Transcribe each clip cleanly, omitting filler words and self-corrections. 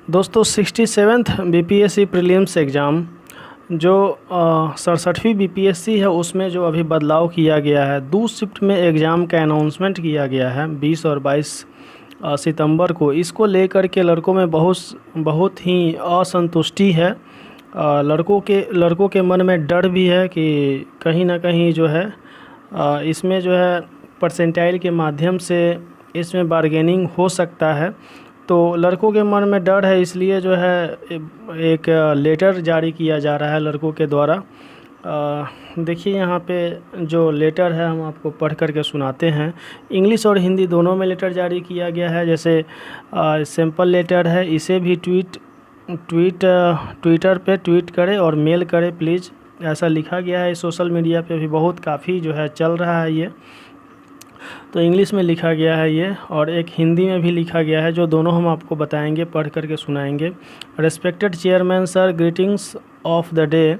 दोस्तों 67th BPSC prelims exam जो 67वीं BPSC है उसमें जो अभी बदलाव किया गया है, 2 शिफ्ट में एग्ज़ाम का अनाउंसमेंट किया गया है 20 और 22 सितंबर को। इसको लेकर के लड़कों में बहुत ही असंतुष्टि है। लड़कों के मन में डर भी है कि कहीं ना कहीं जो है इसमें जो है परसेंटाइल के माध्यम से इसमें बार्गेनिंग हो सकता है। तो लड़कों के मन में डर है, इसलिए जो है एक लेटर जारी किया जा रहा है लड़कों के द्वारा। देखिए यहाँ पे जो लेटर है हम आपको पढ़ कर के सुनाते हैं। इंग्लिश और हिंदी दोनों में लेटर जारी किया गया है। जैसे सैम्पल लेटर है, इसे भी ट्विटर पे ट्वीट करें और मेल करें प्लीज़, ऐसा लिखा गया है। सोशल मीडिया पे भी काफ़ी जो है चल रहा है ये। तो इंग्लिश में लिखा गया है ये, और एक हिंदी में भी लिखा गया है, जो दोनों हम आपको बताएंगे, पढ़ करके सुनाएंगे। Respected chairman sir, greetings of the day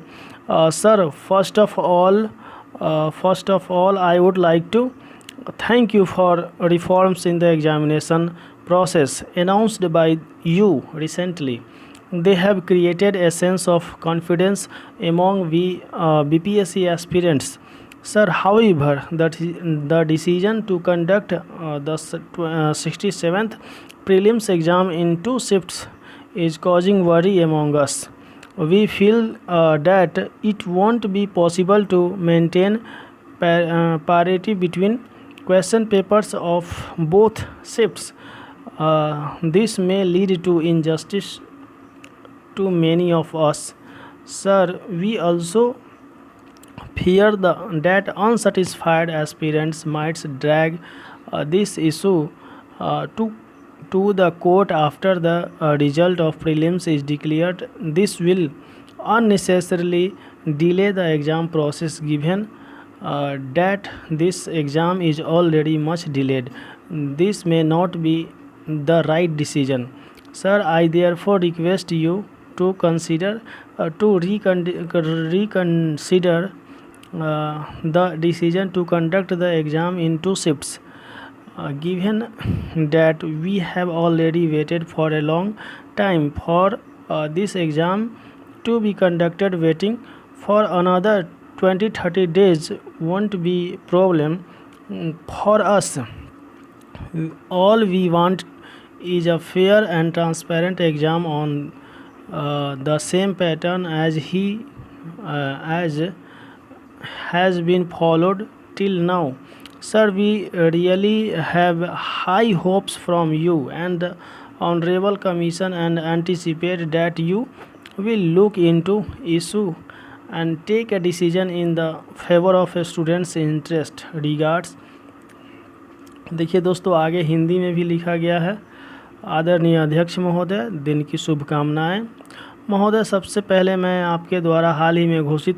sir. First of all I would like to thank you for reforms in the examination process announced by you recently. They have created a sense of confidence among BPSC aspirants. Sir, however, the decision to conduct the 67th prelims exam in 2 shifts is causing worry among us. We feel that it won't be possible to maintain parity between question papers of both shifts. This may lead to injustice to many of us. Sir, we also fear that unsatisfied aspirants might drag this issue to the court after the result of prelims is declared. This will unnecessarily delay the exam process, given that this exam is already much delayed. This may not be the right decision. Sir, I therefore request you to reconsider the decision to conduct the exam in 2 shifts. Given that we have already waited for a long time for this exam to be conducted, waiting for another 20-30 days won't be problem for us. All we want is a fair and transparent exam on the same pattern as has been followed till now. Sir, we really have high hopes from you and the Honorable Commission and anticipate that you will look into issue and take a decision in the favor of a student's interest. Regards. देखिए दोस्तों, आगे हिंदी में भी लिखा गया है। आदरणीय अध्यक्ष महोदय, दिन की शुभकामनाएं। महोदय, सबसे पहले मैं आपके द्वारा हाल ही में घोषित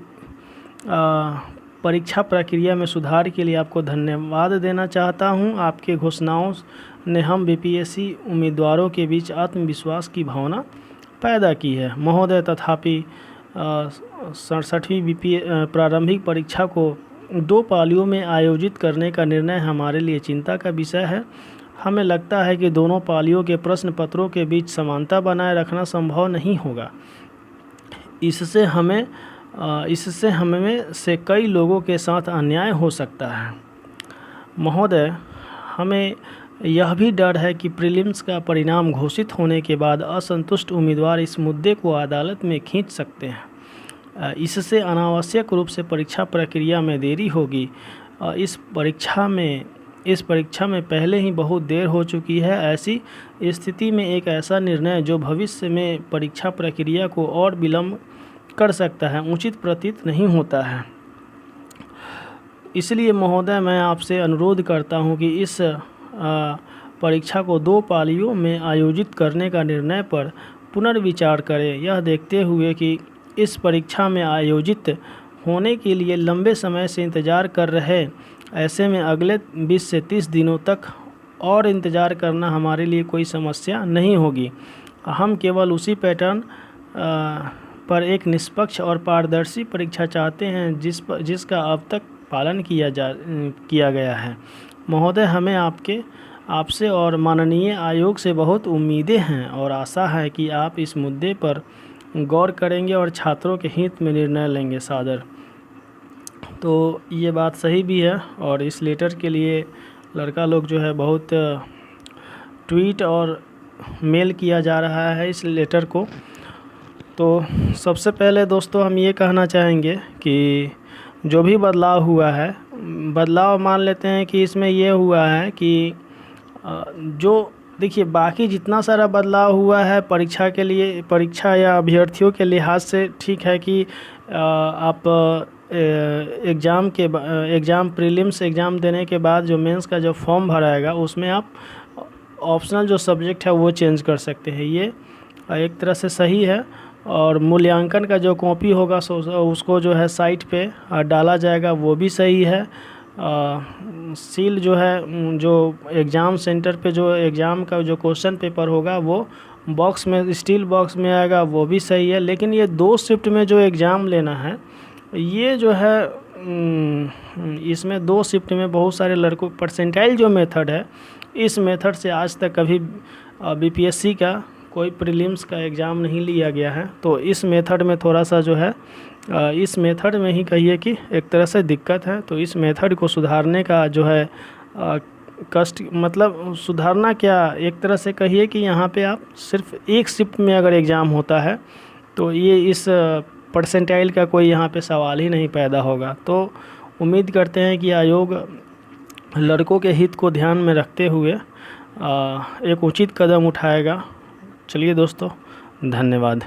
परीक्षा प्रक्रिया में सुधार के लिए आपको धन्यवाद देना चाहता हूं। आपके घोषणाओं ने हम बीपीएससी उम्मीदवारों के बीच आत्मविश्वास की भावना पैदा की है। महोदय, तथापि 67वीं प्रारंभिक परीक्षा को 2 पालियों में आयोजित करने का निर्णय हमारे लिए चिंता का विषय है। हमें लगता है कि दोनों पालियों के प्रश्न पत्रों के बीच समानता बनाए रखना संभव नहीं होगा। इससे हमें से कई लोगों के साथ अन्याय हो सकता है। महोदय, हमें यह भी डर है कि प्रीलिम्स का परिणाम घोषित होने के बाद असंतुष्ट उम्मीदवार इस मुद्दे को अदालत में खींच सकते हैं। इससे अनावश्यक रूप से परीक्षा प्रक्रिया में देरी होगी। इस परीक्षा में पहले ही बहुत देर हो चुकी है। ऐसी स्थिति में एक ऐसा निर्णय जो भविष्य में परीक्षा प्रक्रिया को और विलंब कर सकता है, उचित प्रतीत नहीं होता है। इसलिए महोदय, मैं आपसे अनुरोध करता हूं कि इस परीक्षा को 2 पालियों में आयोजित करने का निर्णय पर पुनर्विचार करें। यह देखते हुए कि इस परीक्षा में आयोजित होने के लिए लंबे समय से इंतज़ार कर रहे, ऐसे में अगले 20 से 30 दिनों तक और इंतज़ार करना हमारे लिए कोई समस्या नहीं होगी। हम केवल उसी पैटर्न पर एक निष्पक्ष और पारदर्शी परीक्षा चाहते हैं जिसका अब तक पालन किया गया है। महोदय, हमें आपके आपसे और माननीय आयोग से बहुत उम्मीदें हैं और आशा है कि आप इस मुद्दे पर गौर करेंगे और छात्रों के हित में निर्णय लेंगे सादर। तो ये बात सही भी है और इस लेटर के लिए लड़का लोग जो है बहुत ट्वीट और मेल किया जा रहा है इस लेटर को। तो सबसे पहले दोस्तों हम ये कहना चाहेंगे कि जो भी बदलाव हुआ है, बदलाव मान लेते हैं कि इसमें ये हुआ है कि जो देखिए बाकी जितना सारा बदलाव हुआ है परीक्षा के लिए, परीक्षा या अभ्यर्थियों के लिहाज से ठीक है कि आप एग्ज़ाम प्रीलिम्स एग्ज़ाम देने के बाद जो मेंस का जो फॉर्म भराएगा उसमें आप ऑप्शनल जो सब्जेक्ट है वो चेंज कर सकते हैं। ये एक तरह से सही है। और मूल्यांकन का जो कॉपी होगा उसको जो है साइट पे डाला जाएगा, वो भी सही है। सील जो है जो एग्ज़ाम सेंटर पे जो एग्ज़ाम का जो क्वेश्चन पेपर होगा वो बॉक्स में, स्टील बॉक्स में आएगा, वो भी सही है। लेकिन ये 2 शिफ्ट में जो एग्ज़ाम लेना है ये जो है इसमें 2 शिफ्ट में बहुत सारे लड़कों, परसेंटाइल जो मेथड है इस मेथड से आज तक कभी बीपीएससी का कोई प्रीलिम्स का एग्ज़ाम नहीं लिया गया है। तो इस मेथड में थोड़ा सा जो है इस मेथड में ही कहिए कि एक तरह से दिक्कत है। तो इस मेथड को सुधारने का जो है कष्ट, मतलब सुधारना क्या, एक तरह से कहिए कि यहाँ पे आप सिर्फ एक शिफ्ट में अगर एग्ज़ाम होता है तो ये इस परसेंटाइल का कोई यहाँ पे सवाल ही नहीं पैदा होगा। तो उम्मीद करते हैं कि आयोग लड़कों के हित को ध्यान में रखते हुए एक उचित कदम उठाएगा। चलिए दोस्तों, धन्यवाद।